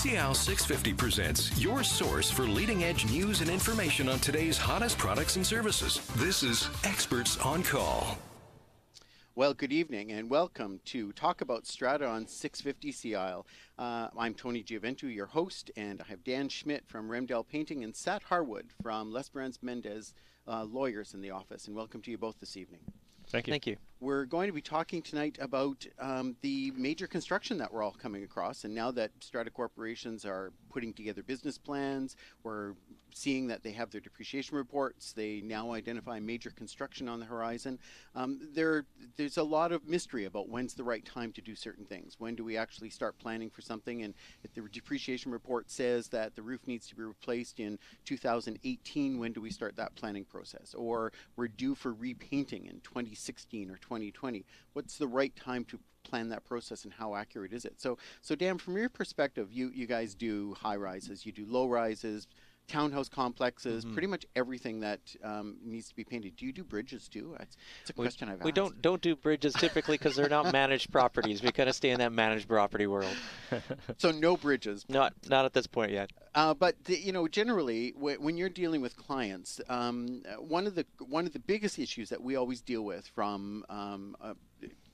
CL 650 presents your source for leading-edge news and information on today's hottest products and services. This is Experts on Call. Well, good evening and welcome to Talk About Strata on 650 CL. I'm Tony Giaventu, your host, and I have Dan Schmidt from Remdale Painting and Sat Harwood from Lesperance Mendez Lawyers in the office. And welcome to you both this evening. Thank you. Thank you. We're going to be talking tonight about the major construction that we're all coming across. And now that strata corporations are putting together business plans, we're seeing that they have their depreciation reports. They now identify major construction on the horizon. There's a lot of mystery about when's the right time to do certain things. When do we actually start planning for something? And if the depreciation report says that the roof needs to be replaced in 2018, when do we start that planning process? Or we're due for repainting in 2016 or 2020. What's the right time to plan that process and how accurate is it? So Dan, from your perspective, you guys do high rises, you do low rises, townhouse complexes, pretty much everything that needs to be painted. Do you do bridges too? It's a question I've asked. We don't do bridges typically because they're not managed properties. We kind of stay in that managed property world. So no bridges. Not at this point yet. But generally, when you're dealing with clients, one of the biggest issues that we always deal with from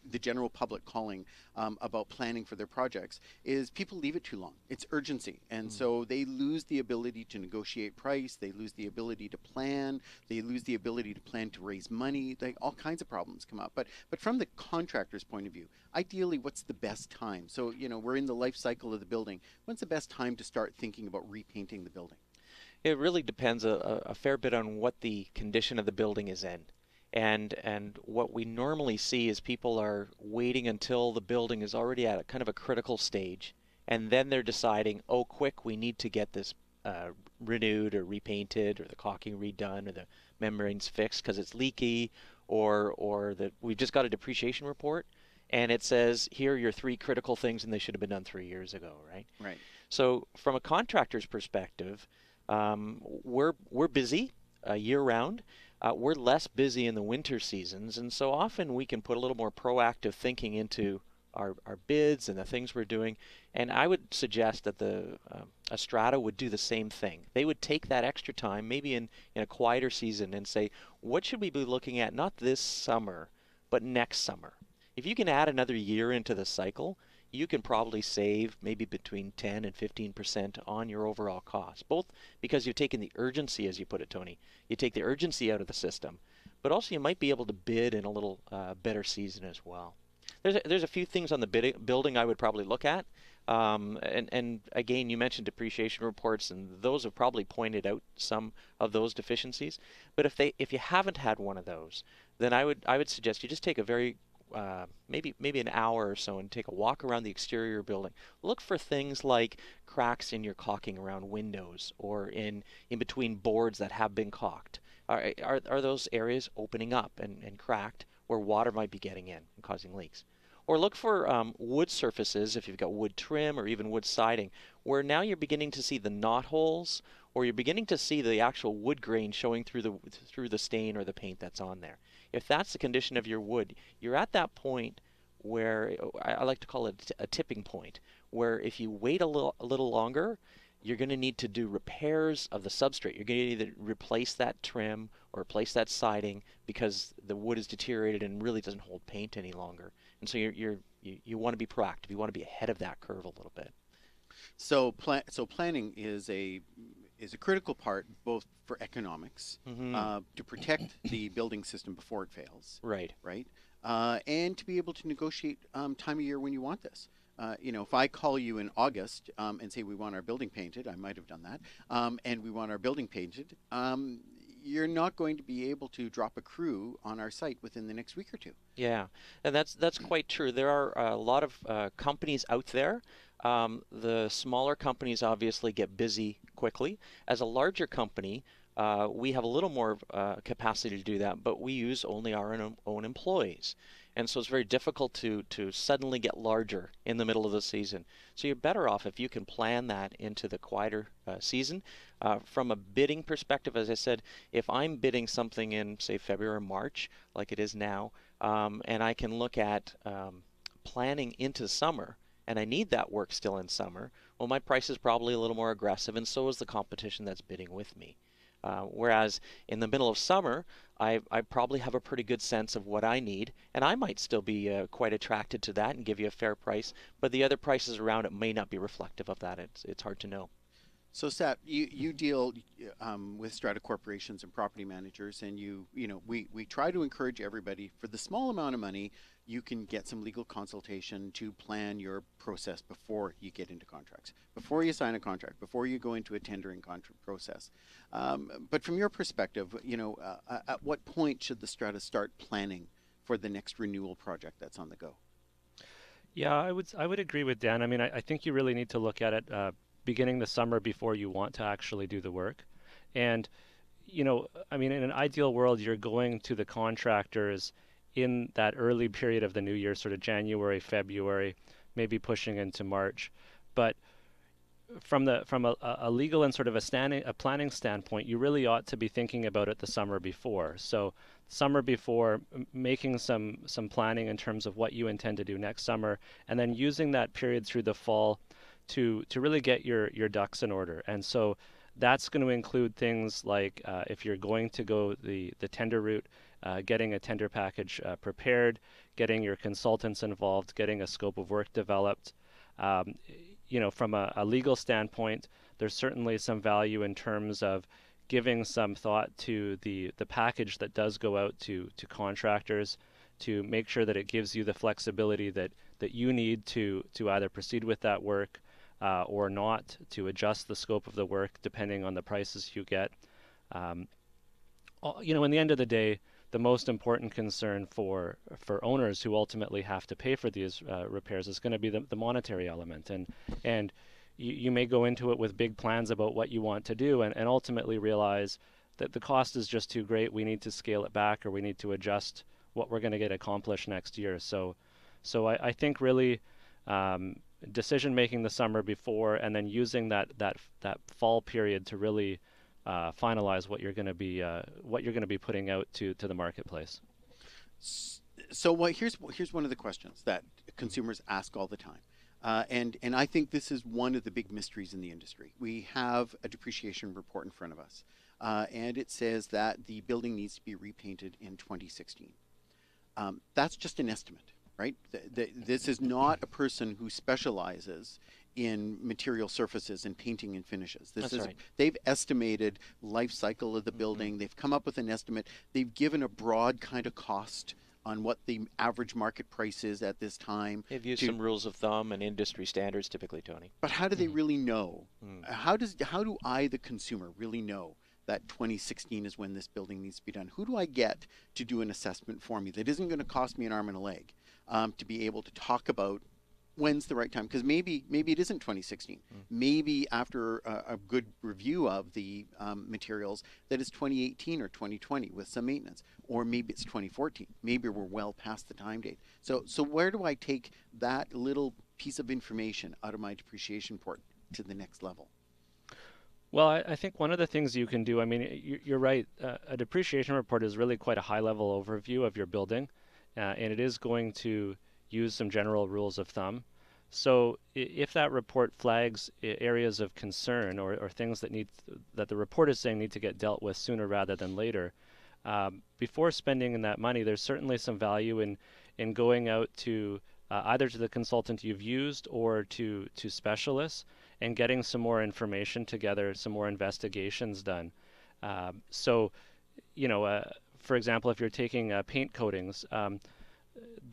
the general public calling about planning for their projects is people leave it too long. It's urgency. And so they lose the ability to negotiate price. They lose the ability to plan. They lose the ability to plan to raise money. All kinds of problems come up. But from the contractor's point of view, ideally, what's the best time? So, we're in the life cycle of the building. When's the best time to start thinking about repainting the building? It really depends a fair bit on what the condition of the building is in. And what we normally see is people are waiting until the building is already at a kind of a critical stage, and then they're deciding, oh, quick, we need to get this renewed or repainted, or the caulking redone, or the membranes fixed because it's leaky, or that we've just got a depreciation report, and it says, here are your 3 critical things, and they should have been done 3 years ago, right? Right. So from a contractor's perspective, we're busy year-round. We're less busy in the winter seasons, and so often we can put a little more proactive thinking into our bids and the things we're doing. And I would suggest that a strata would do the same thing. They would take that extra time, maybe in a quieter season, and say, what should we be looking at not this summer, but next summer? If you can add another year into the cycle, you can probably save maybe between 10 and 15% on your overall cost, both because you've taken the urgency, as you put it, Tony. You take the urgency out of the system, but also you might be able to bid in a little better season as well. There's a few things on the building I would probably look at. And again, you mentioned depreciation reports, and those have probably pointed out some of those deficiencies. But if you haven't had one of those, then I would suggest you just take a very maybe an hour or so and take a walk around the exterior building. Look for things like cracks in your caulking around windows or in between boards that have been caulked. Are those areas opening up and cracked where water might be getting in and causing leaks? Or look for wood surfaces, if you've got wood trim or even wood siding, where now you're beginning to see the knot holes, or you're beginning to see the actual wood grain showing through the stain or the paint that's on there. If that's the condition of your wood, you're at that point where I like to call it a tipping point, where if you wait a little longer, you're going to need to do repairs of the substrate. You're going to either replace that trim or replace that siding because the wood is deteriorated and really doesn't hold paint any longer. And so you want to be proactive. You want to be ahead of that curve a little bit. So planning is a critical part, both for economics, to protect the building system before it fails. Right. Right. And to be able to negotiate time of year when you want this. If I call you in August and say we want our building painted, I might have done that, and we want our building painted, you're not going to be able to drop a crew on our site within the next week or two. Yeah, and that's quite true. There are a lot of companies out there. The smaller companies obviously get busy quickly. As a larger company, we have a little more capacity to do that, but we use only our own employees. And so it's very difficult to suddenly get larger in the middle of the season. So you're better off if you can plan that into the quieter season. From a bidding perspective, as I said, if I'm bidding something in, say, February or March, like it is now, and I can look at planning into summer and I need that work still in summer, well, my price is probably a little more aggressive, and so is the competition that's bidding with me. Whereas in the middle of summer, I probably have a pretty good sense of what I need, and I might still be quite attracted to that and give you a fair price, but the other prices around it may not be reflective of that. It's hard to know. So, Sat, you deal with strata corporations and property managers, and we try to encourage everybody, for the small amount of money, you can get some legal consultation to plan your process before you get into contracts, before you sign a contract, before you go into a tendering contract process. But from your perspective, at what point should the strata start planning for the next renewal project that's on the go? Yeah, I would agree with Dan. I mean, I think you really need to look at it beginning the summer before you want to actually do the work. And, I mean, in an ideal world, you're going to the contractors in that early period of the new year, sort of January, February, maybe pushing into March. But from a legal and sort of a planning standpoint, you really ought to be thinking about it the summer before. So summer before, making some planning in terms of what you intend to do next summer, and then using that period through the fall to really get your ducks in order. And so that's going to include things like if you're going to go the tender route, getting a tender package prepared, getting your consultants involved, getting a scope of work developed. From a legal standpoint, there's certainly some value in terms of giving some thought to the package that does go out to contractors, to make sure that it gives you the flexibility that you need to either proceed with that work or not, to adjust the scope of the work depending on the prices you get. In the end of the day, the most important concern for owners who ultimately have to pay for these repairs is going to be the monetary element. And you may go into it with big plans about what you want to do and ultimately realize that the cost is just too great. We need to scale it back, or we need to adjust what we're going to get accomplished next year. So I think really decision making the summer before, and then using that fall period to really finalize what you're going to be putting out to the marketplace. So here's one of the questions that consumers ask all the time, and I think this is one of the big mysteries in the industry. We have a depreciation report in front of us, and it says that the building needs to be repainted in 2016. That's just an estimate, right? This is not a person who specializes in material surfaces and painting and finishes. They've estimated life cycle of the building. They've come up with an estimate. They've given a broad kind of cost on what the average market price is at this time. They've used some rules of thumb and industry standards typically, Tony. But how do they really know? How do I, the consumer, really know that 2016 is when this building needs to be done? Who do I get to do an assessment for me that isn't going to cost me an arm and a leg, to be able to talk about when's the right time? Because maybe it isn't 2016. Maybe after a good review of the materials, that is 2018 or 2020 with some maintenance, or maybe it's 2014. Maybe we're well past the time date. So where do I take that little piece of information out of my depreciation report to the next level? Well, I think one of the things you can do, I mean, you're right, a depreciation report is really quite a high-level overview of your building, and it is going to use some general rules of thumb. So if that report flags areas of concern or things that the report is saying need to get dealt with sooner rather than later, before spending that money, there's certainly some value in going out to either to the consultant you've used or to specialists and getting some more information together, some more investigations done. For example, if you're taking paint coatings,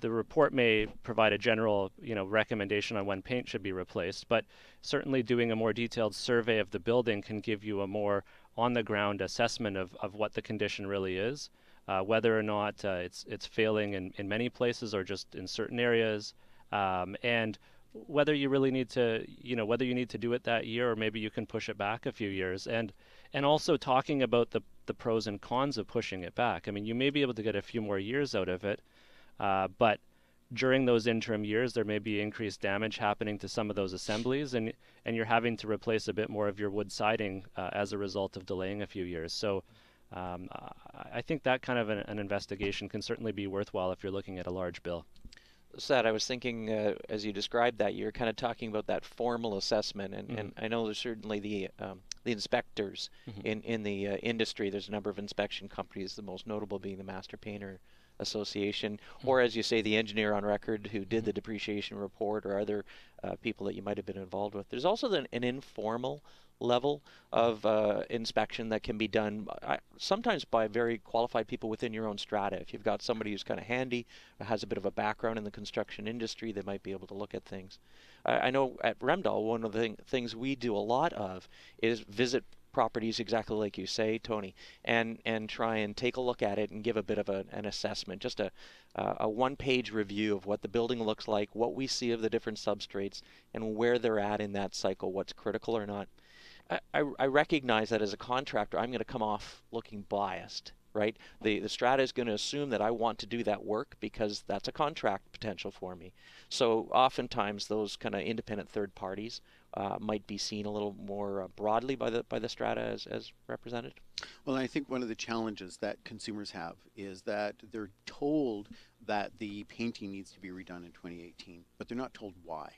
the report may provide a general, recommendation on when paint should be replaced, but certainly doing a more detailed survey of the building can give you a more on-the-ground assessment of what the condition really is, whether or not it's failing in many places or just in certain areas, and whether you really need to, whether you need to do it that year or maybe you can push it back a few years, and also talking about the pros and cons of pushing it back. I mean, you may be able to get a few more years out of it, but during those interim years, there may be increased damage happening to some of those assemblies, and you're having to replace a bit more of your wood siding as a result of delaying a few years. So I think that kind of an investigation can certainly be worthwhile if you're looking at a large bill. Sad. I was thinking as you described that, you're kind of talking about that formal assessment, and I know there's certainly the inspectors in the industry. There's a number of inspection companies, the most notable being the Master Painter Association, or as you say, the engineer on record who did the depreciation report, or other people that you might have been involved with. There's also an informal level of inspection that can be done sometimes by very qualified people within your own strata. If you've got somebody who's kind of handy, or has a bit of a background in the construction industry, they might be able to look at things. I know at Remdahl, one of the things we do a lot of is visit properties exactly like you say, Tony, and try and take a look at it and give a bit of an assessment, just a one-page review of what the building looks like, what we see of the different substrates, and where they're at in that cycle, what's critical or not. I recognize that as a contractor, I'm going to come off looking biased, right? The strata is going to assume that I want to do that work because that's a contract potential for me. So oftentimes those kind of independent third parties might be seen a little more broadly by the strata as represented. Well, I think one of the challenges that consumers have is that they're told that the painting needs to be redone in 2018, but they're not told why.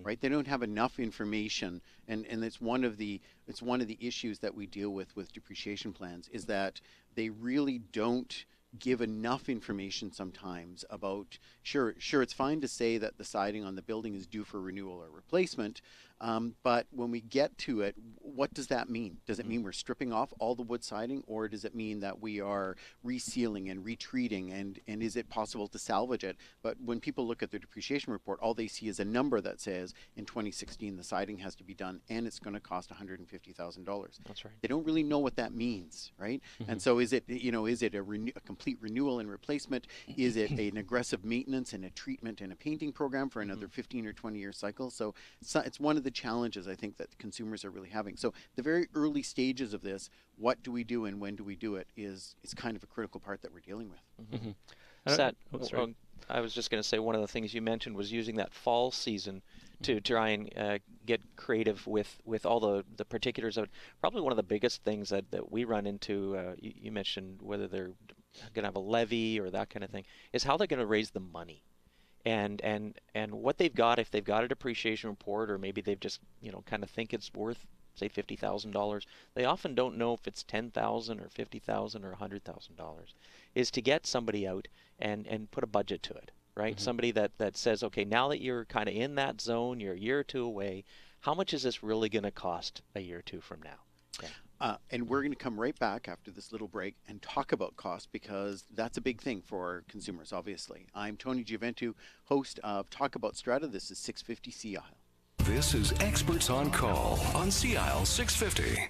Right? They don't have enough information, and it's one of the issues that we deal with depreciation plans, is that they really don't give enough information sometimes about, sure it's fine to say that the siding on the building is due for renewal or replacement, but when we get to it, what does that mean? Does it mean we're stripping off all the wood siding, or does it mean that we are resealing and retreating, and is it possible to salvage it? But when people look at the depreciation report, all they see is a number that says in 2016 the siding has to be done and it's going to cost $150,000. That's right. They don't really know what that means, right? And so is it a complete renewal and replacement? Is it an aggressive maintenance and a treatment and a painting program for another 15 or 20 year cycle? So it's one of the challenges I think that consumers are really having. So the very early stages of this, what do we do and when do we do it, is kind of a critical part that we're dealing with. I was just going to say, one of the things you mentioned was using that fall season to try and get creative with all the particulars of it. Probably one of the biggest things that we run into, you mentioned whether they're going to have a levy or that kind of thing, is how they're going to raise the money. And what they've got, if they've got a depreciation report, or maybe they've just kind of think it's worth, say, $50,000, they often don't know if it's $10,000 or $50,000 or $100,000. Is to get somebody out and put a budget to it, right? Somebody that says, okay, now that you're kind of in that zone, you're a year or two away, how much is this really going to cost a year or two from now? Okay. And we're going to come right back after this little break and talk about cost, because that's a big thing for consumers, obviously. I'm Tony Giaventu, host of Talk About Strata. This is 650 CI. This is Experts on Call on CI 650.